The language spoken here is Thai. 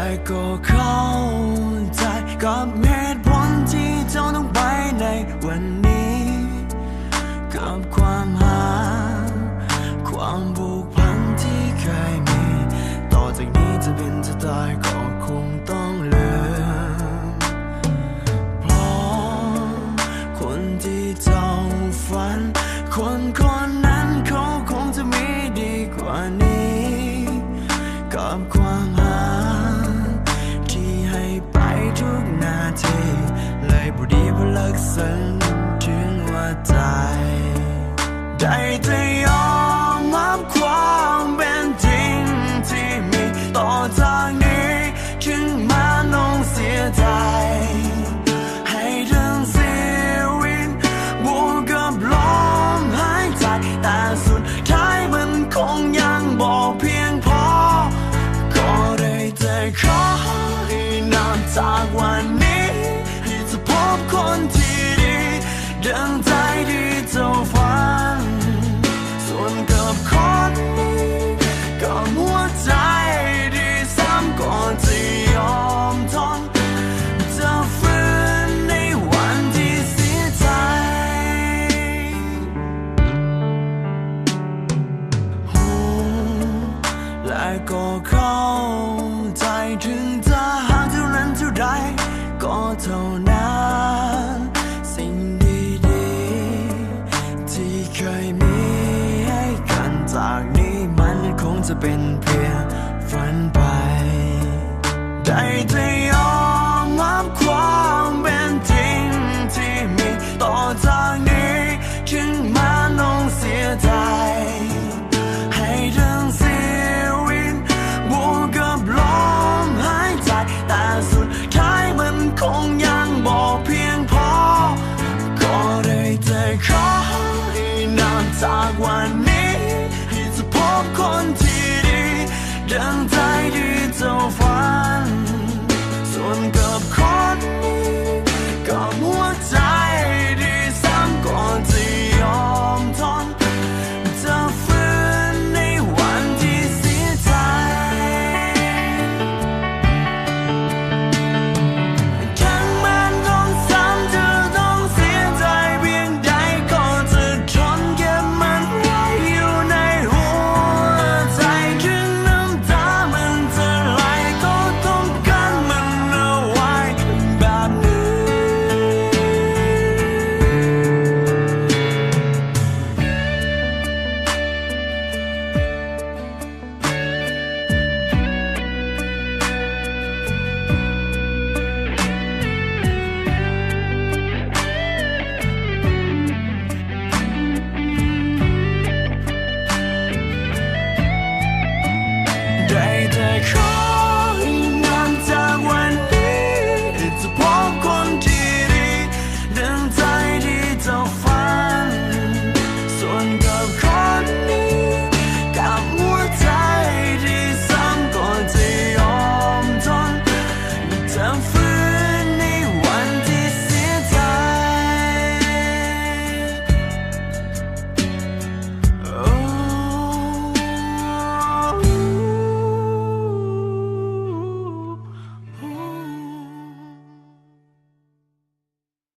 และก็เข้าใจกับเหตุผลที่เจ้าต้องไปในวันนี้กับความหาความผูกพันที่เคยมีต่อจากนี้จะเป็นจะตายก็คงต้องลืมเพราะคนที่เจ้าฝันคนนั้นเขาคงจะมีดีกว่านี้กับความหาที่ให้ไปทุกนาทีเลยบุดีพลักษณถึงว่าใจได้แต่ยอมรับความเป็นจริงที่มีต่อจากนี้ถึงแม้ต้องเสียใจให้ทั้งชีวิตบวกกับลมหายใจแต่สุดท้ายมันคงยังบอกเพียงพอก็ได้แต่ขอให้นับจากวันนี้ที่จะพบคนที่ดีดังใจที่เจ้าฝันส่วนกับคนนี้ก็หัวใจที่ซ้ำก่อนจะยอมทนจะฟื้นในวันที่เสียใจและก็เข้าใจถึงจะหากเท่านั้นเท่าใดก็เท่านั้นสิ่งดีๆที่เคยมีให้กันจากนี้มันคงจะเป็นเพียงฝันไปได้แต่ยอมรับความเป็นจริงที่มีต่อจากนี้ถึงแม้ต้องเสียใจให้ทั้งชีวิตบวกกับลมหายใจแต่สุดท้ายมันคงยังบอกเพียงพอก็ได้แต่ขอให้นับจากวันนี้ที่จะพบคนที่ดีดังใจที่เจ้าฝัน